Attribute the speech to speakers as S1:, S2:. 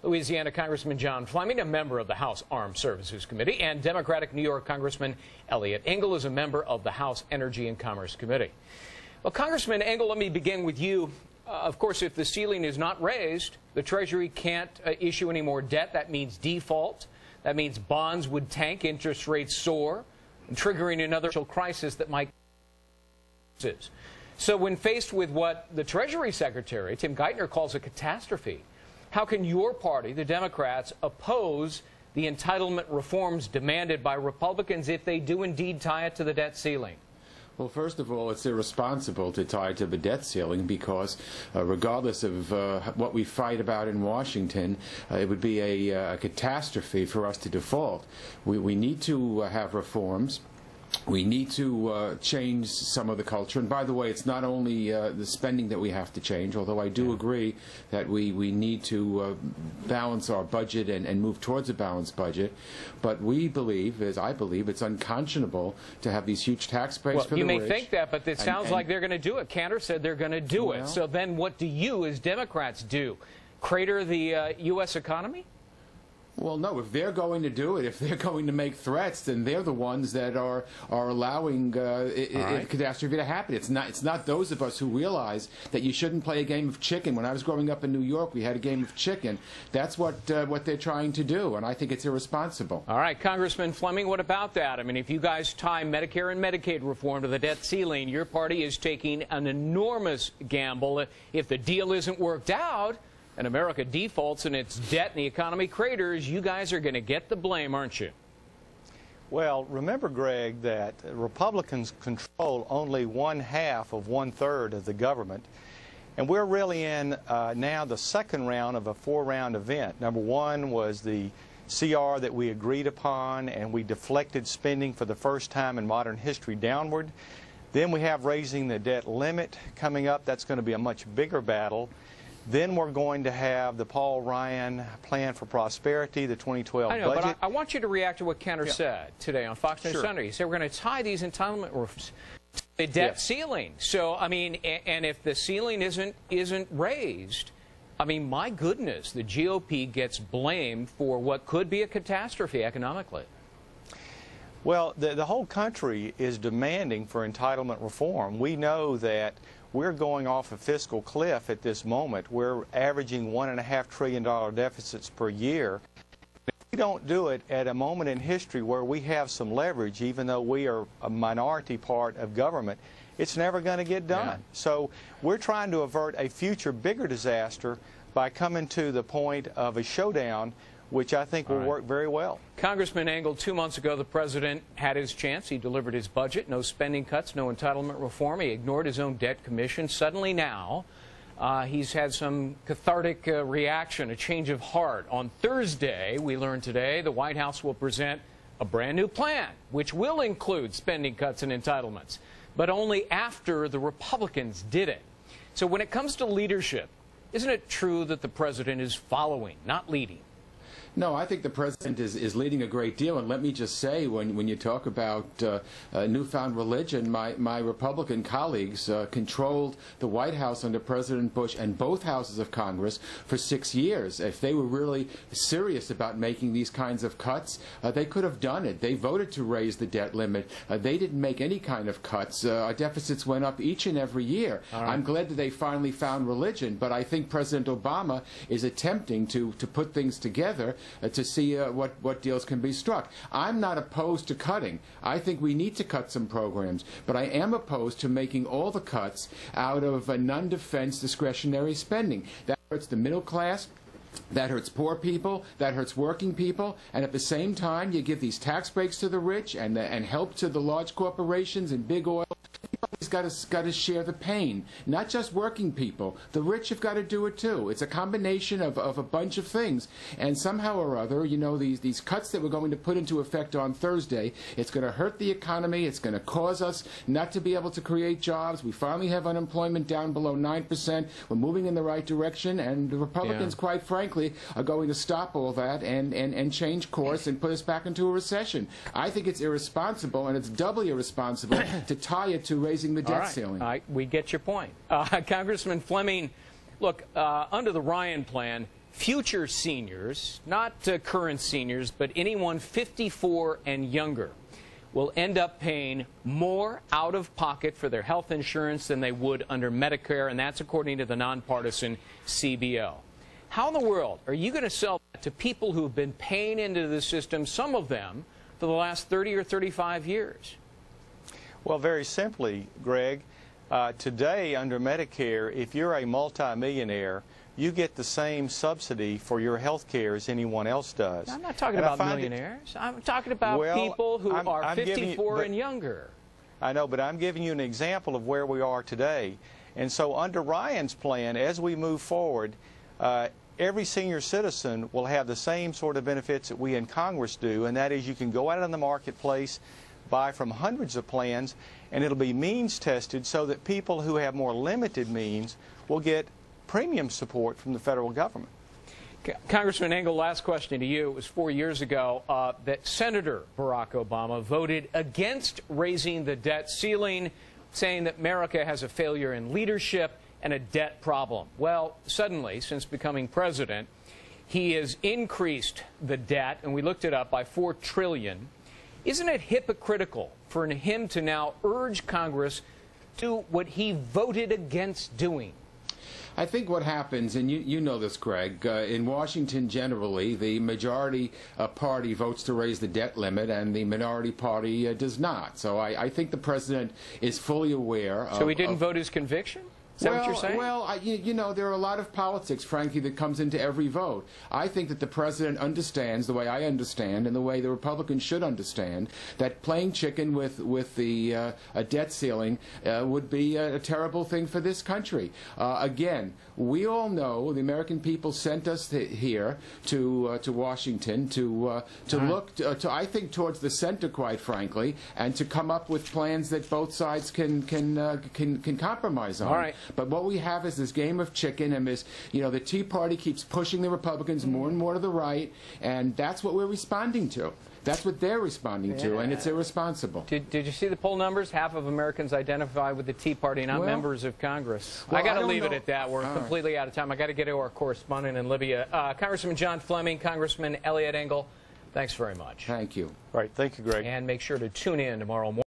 S1: Louisiana Congressman John Fleming, a member of the House Armed Services Committee, and Democratic New York Congressman Engel is a member of the House Energy and Commerce Committee. Well, Congressman Engel, let me begin with you. Of course, if the ceiling is not raised, the Treasury can't issue any more debt. That means default. That means bonds would tank, interest rates soar, triggering another crisis that might. So when faced with what the Treasury Secretary, Tim Geithner, calls a catastrophe, how can your party, the Democrats, oppose the entitlement reforms demanded by Republicans if they do indeed tie it to the debt ceiling?
S2: Well, first of all, it's irresponsible to tie it to the debt ceiling because regardless of what we fight about in Washington, it would be a catastrophe for us to default. We need to have reforms. We need to change some of the culture. And by the way, it's not only the spending that we have to change, although I do agree that we need to balance our budget and move towards a balanced budget. But we believe, as I believe, it's unconscionable to have these huge tax breaks for the rich.
S1: You may think that, but it sounds like they're going to do it. Cantor said they're going to do it. So then what do you, as Democrats, do? Crater the U.S. economy?
S2: Well, no. If they're going to do it, if they're going to make threats, then they're the ones that are allowing catastrophe to happen. It's not those of us who realize that you shouldn't play a game of chicken. When I was growing up in New York, we had a game of chicken. That's what they're trying to do, and I think it's irresponsible.
S1: All right, Congressman Fleming, what about that? I mean, if you guys tie Medicare and Medicaid reform to the debt ceiling, your party is taking an enormous gamble. If the deal isn't worked out, and America defaults and its debt and the economy craters, you guys are going to get the blame, aren't you?
S3: Well, remember, Greg, that Republicans control only 1/2 of 1/3 of the government. And we're really in now the second round of a 4-round event. Number one was the CR that we agreed upon, and we deflected spending for the first time in modern history downward. Then we have raising the debt limit coming up. That's going to be a much bigger battle. Then we're going to have the Paul Ryan Plan for Prosperity, the 2012 budget.
S1: I know, but I want you to react to what Cantor said today on Fox News Sunday. He said we're going to tie these entitlement reforms to the debt ceiling. So, I mean, and if the ceiling isn't raised, I mean, my goodness, the GOP gets blamed for what could be a catastrophe economically.
S3: Well, the whole country is demanding for entitlement reform. We know that we're going off a fiscal cliff at this moment. We're averaging $1.5 trillion deficits per year. If we don't do it at a moment in history where we have some leverage, even though we are a minority part of government, it's never going to get done. So we're trying to avert a future bigger disaster by coming to the point of a showdown, which I think will work very well.
S1: Congressman Engel, 2 months ago, the president had his chance. He delivered his budget. No spending cuts, no entitlement reform. He ignored his own debt commission. Suddenly now, he's had some cathartic reaction, a change of heart. On Thursday, we learned today, the White House will present a brand new plan, which will include spending cuts and entitlements, but only after the Republicans did it. So when it comes to leadership, isn't it true that the president is following, not leading?
S2: No, I think the president is leading a great deal. And let me just say, when you talk about newfound religion, my Republican colleagues controlled the White House under President Bush and both houses of Congress for 6 years. If they were really serious about making these kinds of cuts, they could have done it. They voted to raise the debt limit. They didn't make any kind of cuts. Our deficits went up each and every year. I'm glad that they finally found religion, but I think President Obama is attempting to put things together to see what deals can be struck. I'm not opposed to cutting. I think we need to cut some programs, but I am opposed to making all the cuts out of non-defense discretionary spending. That hurts the middle class. That hurts poor people, that hurts working people, and at the same time you give these tax breaks to the rich and help to the large corporations and big oil. Everybody's got to share the pain, not just working people. The rich have got to do it too. It's a combination of a bunch of things, and somehow or other, you know, these cuts that we're going to put into effect on Thursday, it's going to hurt the economy. It's going to cause us not to be able to create jobs. We finally have unemployment down below 9%. We're moving in the right direction, and the Republicans, quite frankly, are going to stop all that and change course and put us back into a recession. I think it's irresponsible, and it's doubly irresponsible to tie it to raising the debt ceiling.
S1: We get your point. Congressman Fleming, look, under the Ryan plan, future seniors, not current seniors, but anyone 54 and younger, will end up paying more out of pocket for their health insurance than they would under Medicare, and that's according to the nonpartisan CBO. How in the world are you going to sell that to people who have been paying into the system, some of them, for the last 30 or 35 years?
S3: Well, very simply, Greg, today under Medicare, if you're a multimillionaire, you get the same subsidy for your health care as anyone else does.
S1: I'm not talking about millionaires. I'm talking about people who are 54 and younger.
S3: I know, but I'm giving you an example of where we are today. And so under Ryan's plan, as we move forward, every senior citizen will have the same sort of benefits that we in Congress do, and that is you can go out in the marketplace, buy from hundreds of plans, and it'll be means tested so that people who have more limited means will get premium support from the federal government.
S1: Congressman Engel, last question to you. It was 4 years ago that Senator Barack Obama voted against raising the debt ceiling, saying that America has a failure in leadership and a debt problem. Well, suddenly, since becoming president, he has increased the debt, and we looked it up, by $4 trillion. Isn't it hypocritical for him to now urge Congress to do what he voted against doing?
S2: I think what happens, and you know this, Greg, in Washington generally, the majority party votes to raise the debt limit and the minority party does not. So I think the president is fully aware of...
S1: So he didn't vote his conviction? Is that what you're saying?
S2: Well, you know, there are a lot of politics, frankly, that comes into every vote. I think that the president understands, the way I understand, and the way the Republicans should understand, that playing chicken with the debt ceiling would be a terrible thing for this country. Again, we all know the American people sent us here to Washington to look, I think, towards the center, quite frankly, and to come up with plans that both sides can compromise on.
S1: All right.
S2: But what we have is this game of chicken, and this, you know, the Tea Party keeps pushing the Republicans more and more to the right, and that's what we're responding to. That's what they're responding to, and it's irresponsible.
S1: Did you see the poll numbers? Half of Americans identify with the Tea Party, not members of Congress. Well, I got to leave it at that. We're completely out of time. I got to get to our correspondent in Libya. Congressman John Fleming, Congressman Elliot Engel, thanks very much.
S2: Thank you.
S3: All right, thank you, Greg.
S1: And make sure to tune in tomorrow morning.